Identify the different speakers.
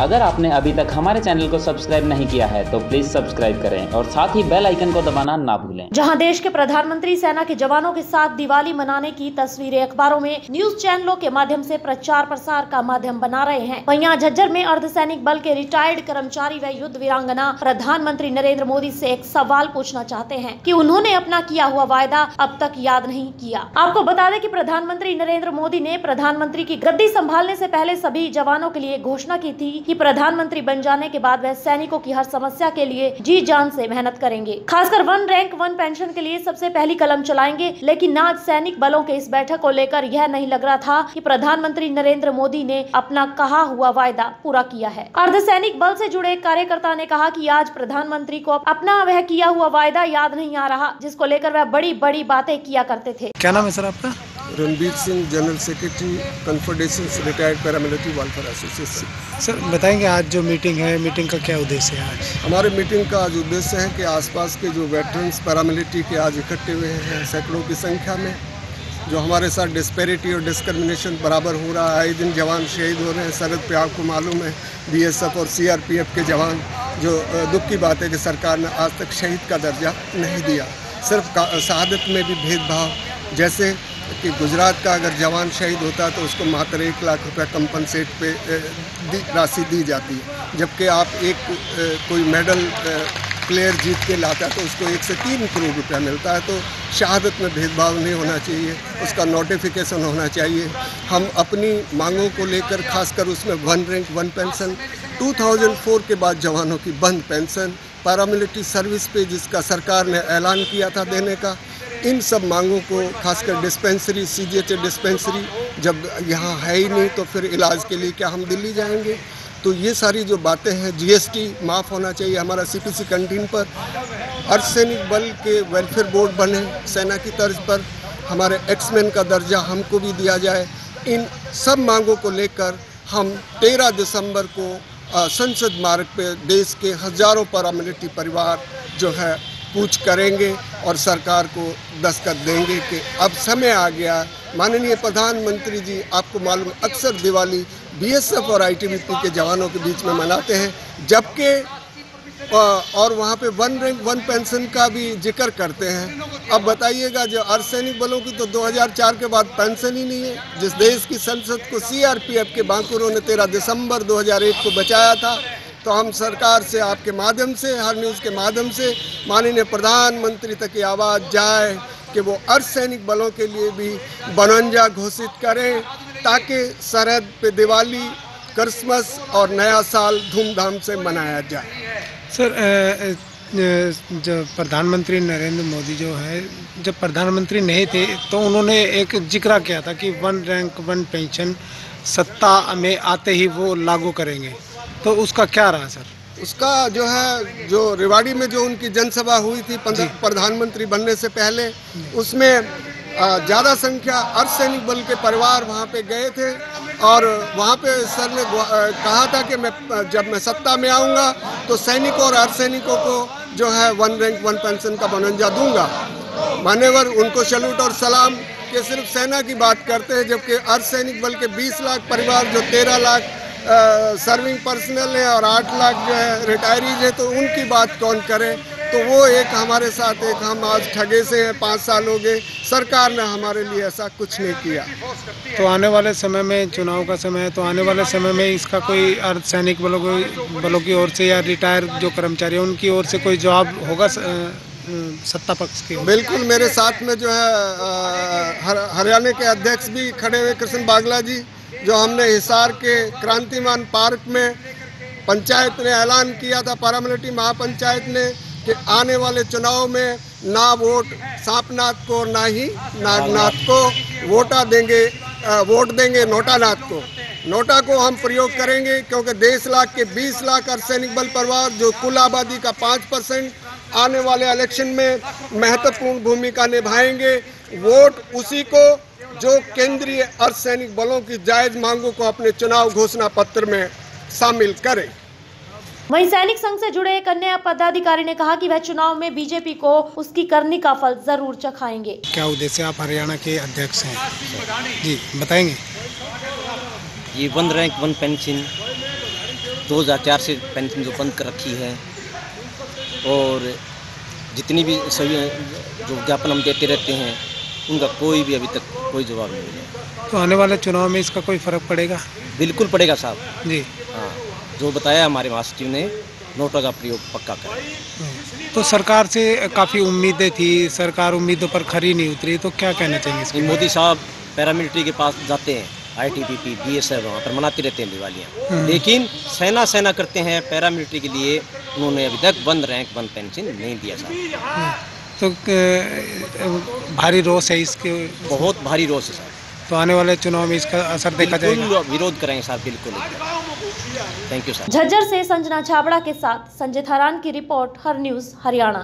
Speaker 1: अगर आपने अभी तक हमारे चैनल को सब्सक्राइब नहीं किया है तो प्लीज सब्सक्राइब करें और साथ ही बेल आइकन को दबाना ना भूलें।
Speaker 2: जहां देश के प्रधानमंत्री सेना के जवानों के साथ दिवाली मनाने की तस्वीरें अखबारों में न्यूज चैनलों के माध्यम से प्रचार प्रसार का माध्यम बना रहे हैं, वहीं यहाँ झज्जर में अर्धसैनिक बल के रिटायर्ड कर्मचारी व युद्ध वीरांगना प्रधानमंत्री नरेंद्र मोदी से एक सवाल पूछना चाहते हैं कि उन्होंने अपना किया हुआ वायदा अब तक याद नहीं किया। आपको बता दें कि प्रधानमंत्री नरेंद्र मोदी ने प्रधानमंत्री की गद्दी संभालने से पहले सभी जवानों के लिए घोषणा की थी कि प्रधानमंत्री बन जाने के बाद वह सैनिकों की हर समस्या के लिए जी जान से मेहनत करेंगे, खासकर 1 रैंक 1 पेंशन के लिए सबसे पहली कलम चलाएंगे। लेकिन आज सैनिक बलों के इस बैठक को लेकर यह नहीं लग रहा था कि प्रधानमंत्री नरेंद्र मोदी ने अपना कहा हुआ वायदा पूरा किया है। अर्धसैनिक बल से जुड़े एक कार्यकर्ता ने कहा कि आज प्रधानमंत्री को अपना वह किया हुआ वायदा याद नहीं आ रहा, जिसको लेकर वह बड़ी बड़ी बातें किया करते थे।
Speaker 3: क्या नाम है सर आपका?
Speaker 4: Ranbir Singh, general secretary confederation retired paramilitary welfare association.
Speaker 3: Sir बताएंगे आज जो मीटिंग है, मीटिंग का क्या उद्देश्य है आज?
Speaker 4: हमारे मीटिंग का आज उद्देश्य है कि आसपास के जो वेटरन्स पैरामिलिट्री के आज इकट्ठे हुए हैं सैकड़ों की संख्या में, जो हमारे साथ डिस्पैरिटी और डिस्क्रिमिनेशन बराबर हो रहा है। आए दिन जवान शहीद हो रहे हैं। सरहद पे आपको मालूम है BSF और CRPF के जवान, जो दुख की बात है कि सरकार ने आज तक शहीद का दर्जा नहीं दिया। सिर्फ शहादत में भी भेदभाव, जैसे कि गुजरात का अगर जवान शहीद होता है तो उसको मात्र 1 लाख रुपया कंपनसेट पे राशि दी जाती है, जबकि आप कोई मेडल प्लेयर जीत के लाता है तो उसको 1 से 3 करोड़ रुपया मिलता है। तो शहादत में भेदभाव नहीं होना चाहिए, उसका नोटिफिकेशन होना चाहिए। हम अपनी मांगों को लेकर, खासकर उसमें 1 रैंक 1 पेंशन, 2004 के बाद जवानों की बंद पेंशन, पैरामिलिट्री सर्विस पे जिसका सरकार ने ऐलान किया था देने का, इन सब मांगों को, खासकर डिस्पेंसरी, CGH डिस्पेंसरी जब यहाँ है ही नहीं तो फिर इलाज के लिए क्या हम दिल्ली जाएंगे? तो ये सारी जो बातें हैं, GST माफ़ होना चाहिए हमारा CPC कैंटीन पर, अर्धसैनिक बल के वेलफेयर बोर्ड बने सेना की तर्ज पर, हमारे एक्समैन का दर्जा हमको भी दिया जाए। इन सब मांगों को लेकर हम 13 दिसंबर को संसद मार्ग पे देश के हज़ारों पैरामिलिट्री परिवार जो है कूच करेंगे और सरकार को दस्तखत देंगे कि अब समय आ गया। माननीय प्रधानमंत्री जी, आपको मालूम, अक्सर दिवाली BSF और ITBP के जवानों के बीच में मनाते हैं, जबकि और वहाँ पे 1 रैंक 1 पेंशन का भी जिक्र करते हैं। अब बताइएगा, जो अर्धसैनिक बलों की तो 2004 के बाद पेंशन ही नहीं है। जिस देश की संसद को CRPF के बांकुरों ने 13 दिसंबर 2001 को बचाया था, तो हम सरकार से, आपके माध्यम से, हर न्यूज़ के माध्यम से माननीय प्रधानमंत्री तक की आवाज़ जाए कि वो अर्धसैनिक बलों के लिए भी 52 घोषित करें, ताकि सरहद पे दिवाली, क्रिसमस और नया साल धूमधाम से मनाया जाए।
Speaker 3: सर जो प्रधानमंत्री नरेंद्र मोदी जो है, जब प्रधानमंत्री नहीं थे तो उन्होंने एक जिक्र किया था कि 1 रैंक 1 पेंशन सत्ता में आते ही वो लागू करेंगे, तो उसका क्या रहा सर?
Speaker 4: उसका जो है, जो रेवाड़ी में जो उनकी जनसभा हुई थी प्रधानमंत्री बनने से पहले, उसमें ज़्यादा संख्या अर्धसैनिक बल के परिवार वहाँ पे गए थे और वहाँ पे सर ने कहा था कि जब मैं सत्ता में आऊँगा तो सैनिकों और अर्धसैनिकों को जो है 1 रैंक 1 पेंशन का 52 दूंगा। मान्यवर, उनको सैल्यूट और सलाम कि सिर्फ सेना की बात करते हैं, जबकि अर्धसैनिक बल के 20 लाख परिवार, जो 13 लाख सर्विंग पर्सनल है और 8 लाख जो है रिटायरीज है, तो उनकी बात कौन करे? तो वो एक हमारे साथ, एक हम आज ठगे से हैं, 5 साल हो गए, सरकार ने हमारे लिए ऐसा कुछ नहीं किया।
Speaker 3: तो आने वाले समय में, चुनाव का समय है, तो आने वाले समय में इसका कोई अर्धसैनिक बलों की ओर से या रिटायर जो कर्मचारी हैं उनकी ओर से कोई जवाब होगा सत्ता पक्ष की?
Speaker 4: बिल्कुल, मेरे साथ में जो है हरियाणा के अध्यक्ष भी खड़े हुए, कृष्ण बागला जी, जो हमने हिसार के क्रांतिमान पार्क में पंचायत ने ऐलान किया था, पैरामिलिट्री महापंचायत ने, कि आने वाले चुनाव में ना वोट सांपनाथ को, ना ही नागनाथ को, वोट देंगे नोटानाथ को। नोटा को हम प्रयोग करेंगे क्योंकि 20 लाख अर्धसैनिक बल परिवार, जो कुल आबादी का 5%, आने वाले इलेक्शन में महत्वपूर्ण भूमिका निभाएंगे। वोट उसी को जो केंद्रीय अर्धसैनिक बलों की जायज मांगों को अपने चुनाव घोषणा पत्र में शामिल करे।
Speaker 2: वहीं सैनिक संघ से जुड़े एक अन्य पदाधिकारी ने कहा कि वह चुनाव में बीजेपी को उसकी करनी का फल जरूर चखाएंगे।
Speaker 3: क्या उद्देश्य? आप हरियाणा के अध्यक्ष हैं जी, बताएंगे।
Speaker 5: ये 1 रैंक 1 पेंशन 2004 से पेंशन जो बंद कर रखी है, और जितनी भी सभी जो ज्ञापन हम देते रहते हैं उनका कोई भी अभी तक कोई जवाब नहीं मिला।
Speaker 3: तो आने वाले चुनाव में इसका कोई फर्क पड़ेगा?
Speaker 5: बिल्कुल पड़ेगा साहब
Speaker 3: जी।
Speaker 5: हाँ, जो बताया हमारे महासचिव ने, नोटों का प्रयोग पक्का करें।
Speaker 3: तो सरकार से काफ़ी उम्मीदें थी, सरकार उम्मीदों पर खरी नहीं उतरी, तो क्या कहना चाहिए इसके?
Speaker 5: मोदी साहब पैरामिलिट्री के पास जाते हैं, ITBP BSF वहाँ पर मनाते रहते हैं दिवालियाँ, लेकिन सेना करते हैं पैरामिलिट्री के लिए। उन्होंने अभी तक 1 रैंक 1 पेंशन नहीं दिया साहब।
Speaker 3: तो भारी रोष है इसके?
Speaker 5: बहुत भारी रोष है साहब।
Speaker 3: तो आने वाले चुनाव में इसका असर देखा जाएगा?
Speaker 5: बिल्कुल विरोध करेंगे साहब, बिल्कुल। थैंक यू साहब।
Speaker 2: झज्जर से संजना छाबड़ा के साथ संजय थारान की रिपोर्ट, हर न्यूज़ हरियाणा।